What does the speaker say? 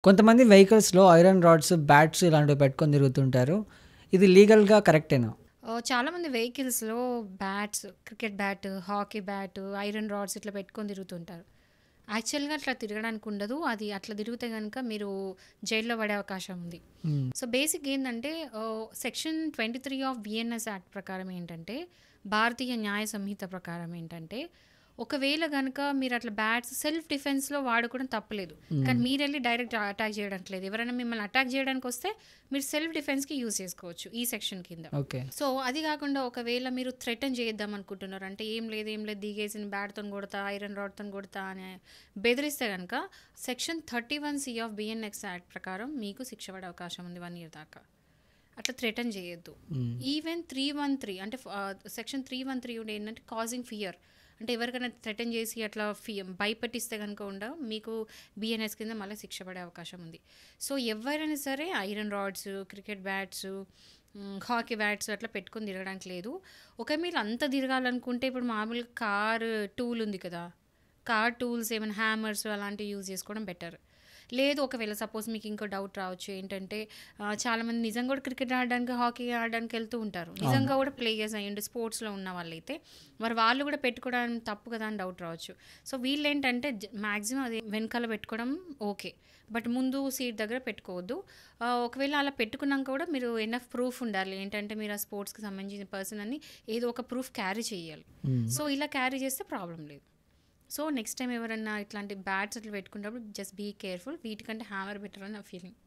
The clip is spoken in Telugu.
కొంతమంది వెహికల్స్‌లో ఐరన్ రాడ్స్, బ్యాట్స్ ఇలాంటివి పెట్టుకొని తిరుగుతుంటారు. ఇది లీగల్‌గా కరెక్టేనా? చాలామంది వెహికల్స్‌లో bats, cricket bat, hockey bat, iron rods ఇట్లా పెట్టుకొని తిరుగుతుంటారు. యాక్చువల్‌గా అట్లా తిరగడానికి ఉండదు. అది అట్లా తిరిగితే గనుక మీరు జైల్‌లో పడే అవకాశం ఉంది. హ్మ్. సో, బేసిక్ ఏందంటే సెక్షన్ 23 ఆఫ్ బిఎన్ఎస్ యాక్ట్ ప్రకారం ఏంటంటే, భారతీయ న్యాయ సంహిత ప్రకారం ఏంటంటే, ఒకవేళ గనుక మీరు అట్లా బ్యాట్స్ సెల్ఫ్ డిఫెన్స్‌లో వాడుకోవడం తప్పులేదు. హ్మ్. కానీ మీరెళ్లి డైరెక్ట్ అటాక్ చేయడానికి లేదు. ఎవరైనా మిమ్మల్ని అటాక్ చేయడానికొస్తే మీరు సెల్ఫ్ డిఫెన్స్‌కి యూజ్ చేసుకోవచ్చు ఈ సెక్షన్ కింద. ఓకే. సో, అది గాకుండా ఒకవేళ మీరు థ్రెటన్ చేద్దాం అనుకుంటున్నారు. అంటే ఏం లేదు దిగేసి బ్యాట్‌తోని కొడతా, ఐరన్ రాడ్‌తోని కొడతా అని బెదిరిస్తే గనక సెక్షన్ 31 ఆఫ్ బిఎన్ఎస్ యాక్ట్ ప్రకారం మీకు శిక్ష పడే అవకాశం ఉంది 1 ఇయర్ దాకా. అట్లా థ్రెటన్ చేయొద్దు. హ్మ్. ఈవెన్ 313 అంటే సెక్షన్ 313 కూడా ఏంటంటే కాజింగ్ ఫియర్. అంటే ఎవరికైనా థ్రెటన్ చేసి అట్లా భయపెట్టిస్తే గనుక మీకు బిఎన్ఎస్ కింద మళ్ళీ శిక్ష పడే అవకాశం ఉంది. సో, ఎవరైనా సరే iron rods, cricket bats, hockey bats అట్లా పెట్టుకొని తిరగడానికి లేదు. మీరు అంత తిరగాలనుకుంటే ఇప్పుడు మామూలుగా టూల్ ఉంది కదా! కార్ టూల్స్ ఏమైనా హ్యామర్స్ అలాంటివి యూజ్ చేసుకోవడం బెటర్. లేదు ఒకవేళ సపోజ్ మీకు ఇంకో డౌట్ రావచ్చు ఏంటంటే చాలామంది నిజంగా కూడా క్రికెట్ ఆడడానికి, హాకీ ఆడడానికి వెళ్తూ ఉంటారు. అవును. నిజంగా కూడా ప్లేయర్స్ అయ్యుండి స్పోర్ట్స్‌లో ఉన్న వాళ్ళైతే మరి వాళ్ళు కూడా పెట్టుకోవడం తప్పు కదా అని డౌట్ రావచ్చు. సో, వీళ్ళేంటంటే మాక్సిమం అది వెనకాల పెట్టుకోవడం ఓకే. బట్ ముందు సీట్ దగ్గర పెట్టుకోవద్దు. ఒకవేళ అలా పెట్టుకున్నాక కూడా మీరు ఎనఫ్ ప్రూఫ్ ఉండాలి. ఏంటంటే మీరు ఆ స్పోర్ట్స్‌కి సంబంధించిన పర్సన్ అని ఏదో ఒక ప్రూఫ్ క్యారీ చేయాలి. హ్మ్. సో, ఇలా క్యారీ చేస్తే ప్రాబ్లం లేదు. సో, నెక్స్ట్ టైమ్ ఎవరన్నా ఇట్లాంటి బ్యాట్స్ అట్లా పెట్టుకున్నప్పుడు జస్ట్ బీ కేర్‌ఫుల్. వీటికంటే హ్యామర్ బెటర్ అని నా ఫీలింగ్.